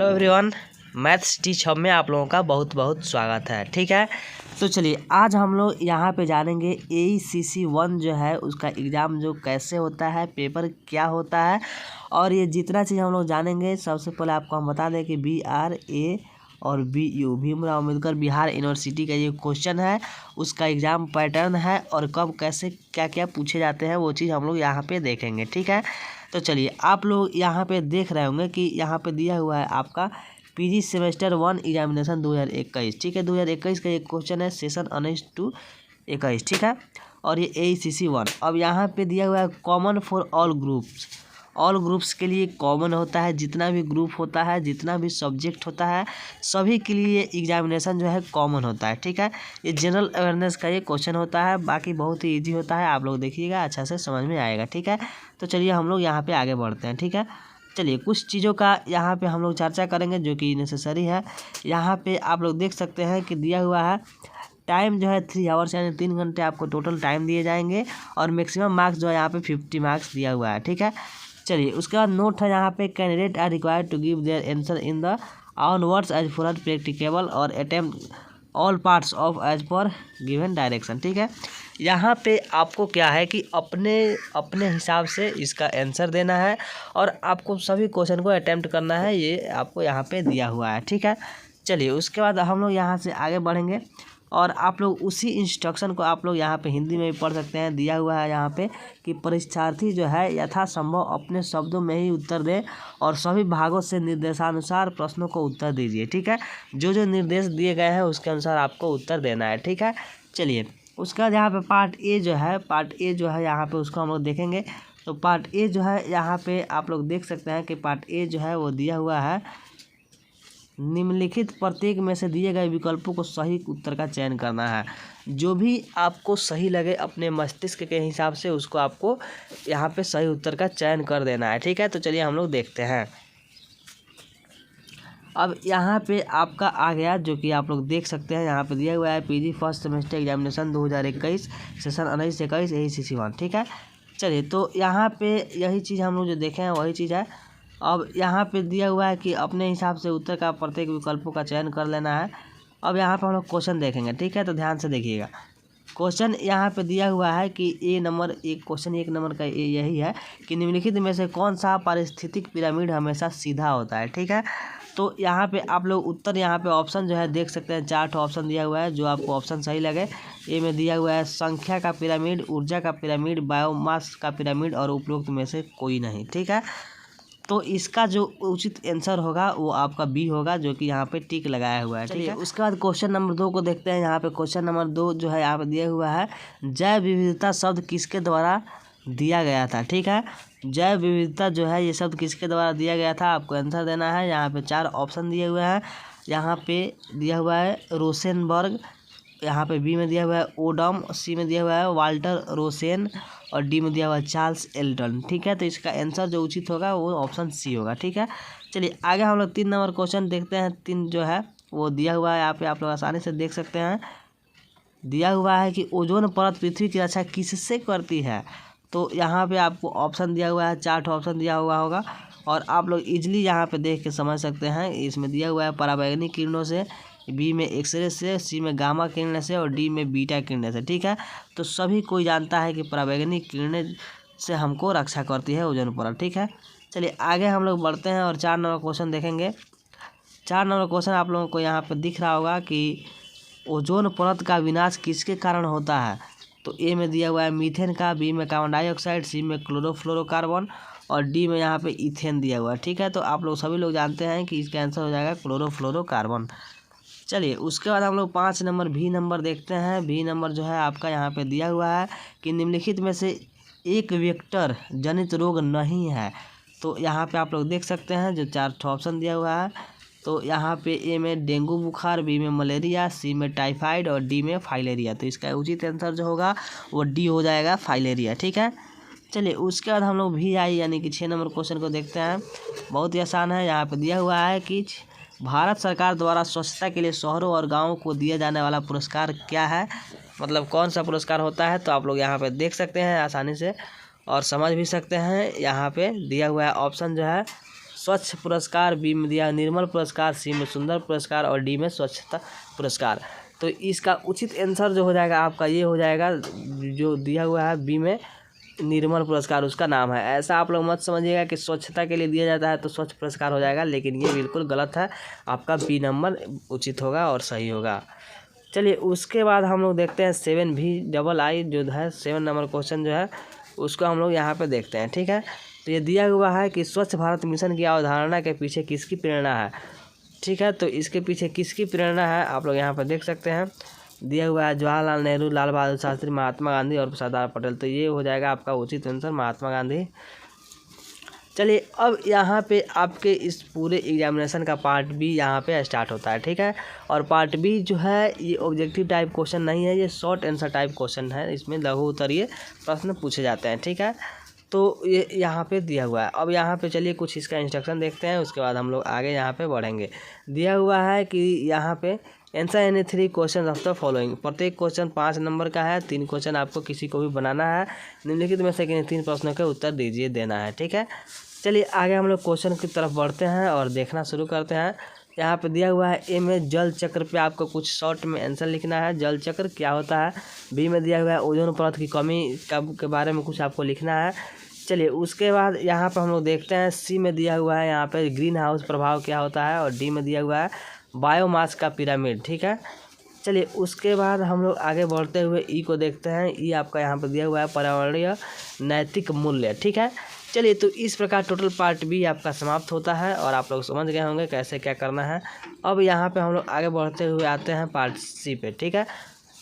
Everyone, maths teach hub में आप लोगों का बहुत बहुत स्वागत है। ठीक है, तो चलिए आज हम लोग यहाँ पे जानेंगे AECC 1 जो है उसका एग्ज़ाम जो कैसे होता है, पेपर क्या होता है और ये जितना चीज़ हम लोग जानेंगे। सबसे पहले आपको हम बता दें कि BRA और BU भीमराव अम्बेडकर बिहार यूनिवर्सिटी का ये क्वेश्चन है, उसका एग्ज़ाम पैटर्न है और कब कैसे क्या क्या पूछे जाते हैं वो चीज़ हम लोग यहाँ पे देखेंगे। ठीक है, तो चलिए आप लोग यहाँ पे देख रहे होंगे कि यहाँ पे दिया हुआ है आपका PG सेमेस्टर 1 एग्जामिनेशन 2021। ठीक है, 2021 का ये क्वेश्चन है, सेशन 19 to 21। ठीक है, और ये AECC 1। अब यहाँ पे दिया हुआ है common for all groups. All groups के लिए कॉमन होता है, जितना भी ग्रुप होता है, जितना भी सब्जेक्ट होता है, सभी के लिए एग्जामिनेशन जो है कॉमन होता है। ठीक है, ये जनरल अवेयरनेस का ये क्वेश्चन होता है, बाकी बहुत ही ईजी होता है, आप लोग देखिएगा अच्छा से समझ में आएगा। ठीक है, तो चलिए हम लोग यहाँ पे आगे बढ़ते हैं। ठीक है, चलिए कुछ चीज़ों का यहाँ पे हम लोग चर्चा करेंगे जो कि नेसेसरी है। यहाँ पे आप लोग देख सकते हैं कि दिया हुआ है टाइम जो है 3 आवर्स यानी 3 घंटे आपको टोटल टाइम दिए जाएंगे और मैक्सिमम मार्क्स जो है यहाँ पे 50 मार्क्स दिया हुआ है। ठीक है, चलिए उसके बाद नोट है यहाँ पे candidate are required to give their answer in the own words as far practicable और attempt all parts of as per given direction. ठीक है, यहाँ पे आपको क्या है कि अपने अपने हिसाब से इसका आंसर देना है और आपको सभी क्वेश्चन को अटेम्प्ट करना है, ये आपको यहाँ पे दिया हुआ है। ठीक है, चलिए उसके बाद हम लोग यहाँ से आगे बढ़ेंगे और आप लोग उसी इंस्ट्रक्शन को आप लोग यहाँ पे हिंदी में भी पढ़ सकते हैं। दिया हुआ है यहाँ पे कि परीक्षार्थी जो है यथासंभव अपने शब्दों में ही उत्तर दे और सभी भागों से निर्देशानुसार प्रश्नों को उत्तर दीजिए। ठीक है, जो जो निर्देश दिए गए हैं उसके अनुसार आपको उत्तर देना है। ठीक है, चलिए उसके बाद यहाँ पे पार्ट ए जो है यहाँ पे उसको हम लोग देखेंगे। तो पार्ट ए जो है यहाँ पे आप लोग देख सकते हैं कि पार्ट ए जो है वो दिया हुआ है, निम्नलिखित प्रत्येक में से दिए गए विकल्पों को सही उत्तर का चयन करना है। जो भी आपको सही लगे अपने मस्तिष्क के हिसाब से उसको आपको यहाँ पे सही उत्तर का चयन कर देना है। ठीक है, तो चलिए हम लोग देखते हैं। अब यहाँ पे आपका आ गया जो कि आप लोग देख सकते हैं, यहाँ पे दिया हुआ है PG first semester examination 2021 session 19-21 AECC 1। ठीक है, चलिए तो यहाँ पे यही चीज़ हम लोग जो देखे हैं वही चीज़ है। अब यहाँ पे दिया हुआ है कि अपने हिसाब से उत्तर का प्रत्येक विकल्पों का चयन कर लेना है। अब यहाँ पे हम लोग क्वेश्चन देखेंगे। ठीक है, तो ध्यान से देखिएगा। क्वेश्चन यहाँ पे दिया हुआ है कि क्वेश्चन 1 नंबर का यही है कि निम्नलिखित में से कौन सा पारिस्थितिक पिरामिड हमेशा सीधा होता है। ठीक है, तो यहाँ पे आप लोग उत्तर यहाँ पे ऑप्शन जो है देख सकते हैं, 4 ऑप्शन दिया हुआ है, जो आपको ऑप्शन सही लगे। ए में दिया हुआ है संख्या का पिरामिड, ऊर्जा का पिरामिड, बायोमास का पिरामिड और उपरोक्त में से कोई नहीं। ठीक है, तो इसका जो उचित आंसर होगा वो आपका बी होगा, जो कि यहाँ पे टिक लगाया हुआ है। ठीक है, उसके बाद क्वेश्चन नंबर 2 को देखते हैं। यहाँ पे क्वेश्चन नंबर 2 जो है यहाँ पे दिया हुआ है, जैव विविधता शब्द किसके द्वारा दिया गया था। ठीक है, जैव विविधता जो है ये शब्द किसके द्वारा दिया गया था, आपको आंसर देना है। यहाँ पे 4 ऑप्शन दिए हुए हैं। यहाँ पे दिया हुआ है रोसेनबर्ग, यहाँ पे बी में दिया हुआ है ओडम, सी में दिया हुआ है वाल्टर रोसेन और डी में दिया हुआ है चार्ल्स एल्टन। ठीक है, तो इसका आंसर जो उचित होगा वो ऑप्शन सी होगा। ठीक है, चलिए आगे हम लोग 3 नंबर क्वेश्चन देखते हैं। 3 जो है वो दिया हुआ है यहाँ पे, आप लोग आसानी से देख सकते हैं। दिया हुआ है कि ओजोन परत पृथ्वी की रक्षा किससे करती है। तो यहाँ पे आपको ऑप्शन दिया हुआ है, 4 ऑप्शन दिया हुआ होगा और आप लोग इजली यहाँ पे देख के समझ सकते हैं। इसमें दिया हुआ है पराबैंगनी किरणों से, बी में एक्सरे से, सी में गामा किरणें से और डी में बीटा किरणें से। ठीक है, तो सभी कोई जानता है कि पराबैंगनी किरणें से हमको रक्षा करती है ओजोन परत। ठीक है, चलिए आगे हम लोग बढ़ते हैं और 4 नंबर क्वेश्चन देखेंगे। 4 नंबर क्वेश्चन आप लोगों को यहाँ पे दिख रहा होगा कि ओजोन परत का विनाश किसके कारण होता है। तो ए में दिया हुआ है मीथेन का, बी में कार्बन डाइऑक्साइड, सी में क्लोरोफ्लोरोकार्बन और डी में यहाँ पे इथेन दिया हुआ है। ठीक है, तो आप लोग सभी लोग जानते हैं कि इसका आंसर हो जाएगा क्लोरोफ्लोरोकार्बन। चलिए उसके बाद हम लोग 5 नंबर भी नंबर देखते हैं। भी नंबर जो है आपका यहाँ पे दिया हुआ है कि निम्नलिखित में से एक वेक्टर जनित रोग नहीं है। तो यहाँ पे आप लोग देख सकते हैं जो 4 ऑप्शन दिया हुआ है। तो यहाँ पे ए में डेंगू बुखार, बी में मलेरिया, सी में टाइफाइड और डी में फाइलेरिया। तो इसका उचित आंसर जो होगा वो डी हो जाएगा, फाइलेरिया। ठीक है, चलिए उसके बाद हम लोग VI यानी कि 6 नंबर क्वेश्चन को देखते हैं। बहुत ही आसान है। यहाँ पे दिया हुआ है कि भारत सरकार द्वारा स्वच्छता के लिए शहरों और गाँवों को दिया जाने वाला पुरस्कार क्या है, मतलब कौन सा पुरस्कार होता है। तो आप लोग यहाँ पे देख सकते हैं आसानी से और समझ भी सकते हैं। यहाँ पे दिया हुआ है ऑप्शन जो है स्वच्छ पुरस्कार, बी में दिया निर्मल पुरस्कार, सी में सुंदर पुरस्कार और डी में स्वच्छता पुरस्कार। तो इसका उचित आंसर जो हो जाएगा आपका ये हो जाएगा, जो दिया हुआ है बी में निर्मल पुरस्कार उसका नाम है। ऐसा आप लोग मत समझिएगा कि स्वच्छता के लिए दिया जाता है तो स्वच्छ पुरस्कार हो जाएगा, लेकिन ये बिल्कुल गलत है। आपका बी नंबर उचित होगा और सही होगा। चलिए उसके बाद हम लोग देखते हैं 7VII जो है 7 नंबर क्वेश्चन जो है उसको हम लोग यहाँ पे देखते हैं। ठीक है, तो ये दिया हुआ है कि स्वच्छ भारत मिशन की अवधारणा के पीछे किसकी प्रेरणा है। ठीक है, तो इसके पीछे किसकी प्रेरणा है आप लोग यहाँ पर देख सकते हैं। दिया हुआ है जवाहरलाल नेहरू, लाल बहादुर शास्त्री, महात्मा गांधी और सरदार पटेल। तो ये हो जाएगा आपका उचित आंसर महात्मा गांधी। चलिए अब यहाँ पे आपके इस पूरे एग्जामिनेशन का पार्ट बी यहाँ पे स्टार्ट होता है। ठीक है, और पार्ट बी जो है ये ऑब्जेक्टिव टाइप क्वेश्चन नहीं है, ये शॉर्ट आंसर टाइप क्वेश्चन है। इसमें लघु उत्तरीय प्रश्न पूछे जाते हैं। ठीक है, तो ये यहाँ पे दिया हुआ है। अब यहाँ पे चलिए कुछ इसका इंस्ट्रक्शन देखते हैं, उसके बाद हम लोग आगे यहाँ पे बढ़ेंगे। दिया हुआ है कि यहाँ पे answer any 3 question of the following. प्रत्येक क्वेश्चन 5 नंबर का है। 3 क्वेश्चन आपको किसी को भी बनाना है। निम्नलिखित में से किन्हीं 3 प्रश्नों के उत्तर देना है। ठीक है, चलिए आगे हम लोग क्वेश्चन की तरफ बढ़ते हैं और देखना शुरू करते हैं। यहाँ पे दिया हुआ है ए में जल चक्र पे आपको कुछ शॉर्ट में आंसर लिखना है। जल चक्र क्या होता है। बी में दिया हुआ है ओजोन परत की कमी के बारे में कुछ आपको लिखना है। चलिए उसके बाद यहाँ पर हम लोग देखते हैं सी में दिया हुआ है यहाँ पे ग्रीन हाउस प्रभाव क्या होता है, और डी में दिया हुआ है बायोमास का पिरामिड। ठीक है, चलिए उसके बाद हम लोग आगे बढ़ते हुए ई को देखते हैं। ई आपका यहाँ पर दिया हुआ है पर्यावरणीय नैतिक मूल्य। ठीक है, चलिए तो इस प्रकार टोटल पार्ट बी आपका समाप्त होता है और आप लोग समझ गए होंगे कैसे क्या करना है। अब यहाँ पे हम लोग आगे बढ़ते हुए आते हैं पार्ट सी पे। ठीक है,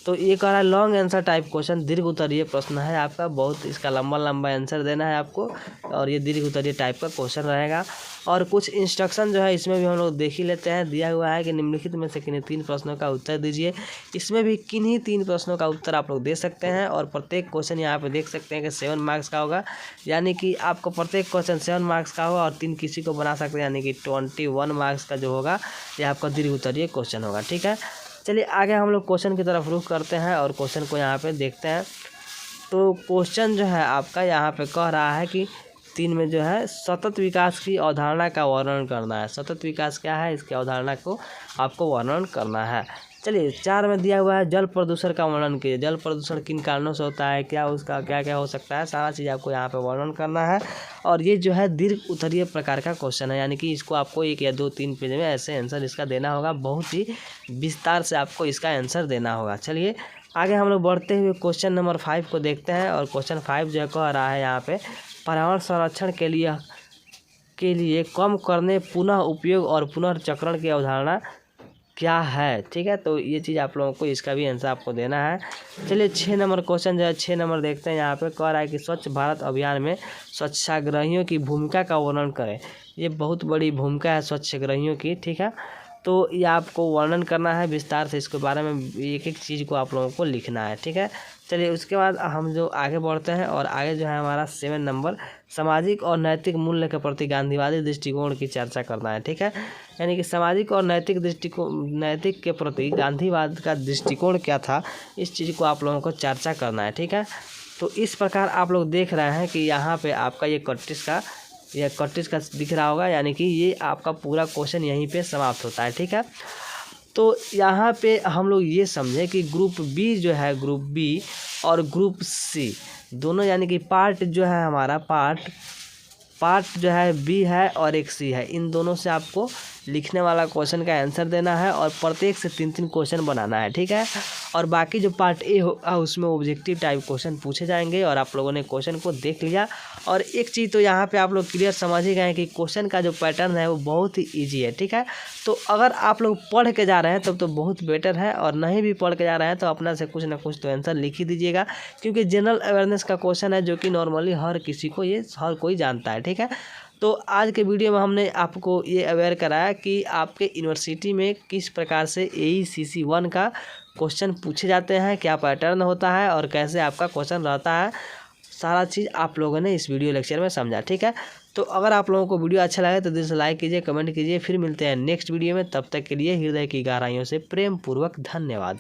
तो ये कह रहा है लॉन्ग आंसर टाइप क्वेश्चन, दीर्घ उत्तरीय प्रश्न है आपका। बहुत इसका लंबा आंसर देना है आपको, और ये दीर्घ उत्तरीय टाइप का क्वेश्चन रहेगा। और कुछ इंस्ट्रक्शन जो है इसमें भी हम लोग देख ही लेते हैं। दिया हुआ है कि निम्नलिखित में से किन्हीं 3 प्रश्नों का उत्तर दीजिए। इसमें भी किन्हीं 3 प्रश्नों का उत्तर आप लोग दे सकते हैं, और प्रत्येक क्वेश्चन यहाँ पे देख सकते हैं कि 7 मार्क्स का होगा, यानी कि आपको प्रत्येक क्वेश्चन 7 मार्क्स का होगा और 3 किसी को बना सकते हैं, यानी कि 21 मार्क्स का जो होगा ये आपका दीर्घ उत्तरीय क्वेश्चन होगा। ठीक है, चलिए आगे हम लोग क्वेश्चन की तरफ रुख करते हैं और क्वेश्चन को यहाँ पे देखते हैं। तो क्वेश्चन जो है आपका यहाँ पे कह रहा है कि 3 में जो है सतत विकास की अवधारणा का वर्णन करना है। सतत विकास क्या है, इसकी अवधारणा को आपको वर्णन करना है। चलिए 4 में दिया हुआ है जल प्रदूषण का वर्णन कीजिए। जल प्रदूषण किन कारणों से होता है, क्या उसका क्या क्या हो सकता है, सारा चीज़ आपको यहाँ पे वर्णन करना है। और ये जो है दीर्घ उत्तरीय प्रकार का क्वेश्चन है, यानी कि इसको आपको 1 या 2 3 पेज में ऐसे आंसर इसका देना होगा। बहुत ही विस्तार से आपको इसका आंसर देना होगा। चलिए आगे हम लोग बढ़ते हुए क्वेश्चन नंबर 5 को देखते हैं। और क्वेश्चन 5 जो है कह रहा है यहाँ पे पर्यावरण संरक्षण के लिए कम करने, पुनः उपयोग और पुनर्चक्रण की अवधारणा क्या है। ठीक है, तो ये चीज़ आप लोगों को इसका भी आंसर आपको देना है। चलिए 6 नंबर क्वेश्चन जो है 6 नंबर देखते हैं। यहाँ पे कह रहा है कि स्वच्छ भारत अभियान में स्वच्छाग्रहियों की भूमिका का वर्णन करें। ये बहुत बड़ी भूमिका है स्वच्छाग्रहियों की। ठीक है, तो ये आपको वर्णन करना है विस्तार से, इसके बारे में एक एक चीज़ को आप लोगों को लिखना है। ठीक है, चलिए उसके बाद हम जो आगे बढ़ते हैं और आगे जो है हमारा 7 नंबर सामाजिक और नैतिक मूल्य के प्रति गांधीवादी दृष्टिकोण की चर्चा करना है। ठीक है, यानी कि सामाजिक और नैतिक के प्रति गांधीवाद का दृष्टिकोण क्या था, इस चीज़ को आप लोगों को चर्चा करना है। ठीक है, तो इस प्रकार आप लोग देख रहे हैं कि यहाँ पे आपका ये 31 का दिख रहा होगा, यानी कि ये आपका पूरा क्वेश्चन यहीं पे समाप्त होता है। ठीक है, तो यहाँ पे हम लोग ये समझे कि ग्रुप बी जो है, ग्रुप बी और ग्रुप सी दोनों, यानी कि पार्ट जो है हमारा पार्ट जो है बी है और एक सी है, इन दोनों से आपको लिखने वाला क्वेश्चन का आंसर देना है और प्रत्येक से 3-3 क्वेश्चन बनाना है। ठीक है, और बाकी जो पार्ट ए होगा उसमें ऑब्जेक्टिव टाइप क्वेश्चन पूछे जाएंगे। और आप लोगों ने क्वेश्चन को देख लिया, और एक चीज़ तो यहाँ पे आप लोग क्लियर समझ ही गए कि क्वेश्चन का जो पैटर्न है वो बहुत ही ईजी है। ठीक है, तो अगर आप लोग पढ़ के जा रहे हैं तब तो बहुत बेटर है, और नहीं भी पढ़ के जा रहे हैं तो अपना से कुछ ना कुछ तो आंसर लिख ही दीजिएगा, क्योंकि जनरल अवेयरनेस का क्वेश्चन है जो कि नॉर्मली हर किसी को हर कोई जानता है। ठीक है, तो आज के वीडियो में हमने आपको ये अवेयर कराया कि आपके यूनिवर्सिटी में किस प्रकार से AECC 1 का क्वेश्चन पूछे जाते हैं, क्या पैटर्न होता है और कैसे आपका क्वेश्चन रहता है। सारा चीज़ आप लोगों ने इस वीडियो लेक्चर में समझा। ठीक है, तो अगर आप लोगों को वीडियो अच्छा लगे तो दिल से लाइक कीजिए, कमेंट कीजिए। फिर मिलते हैं नेक्स्ट वीडियो में, तब तक के लिए हृदय की गहराइयों से प्रेम पूर्वक धन्यवाद।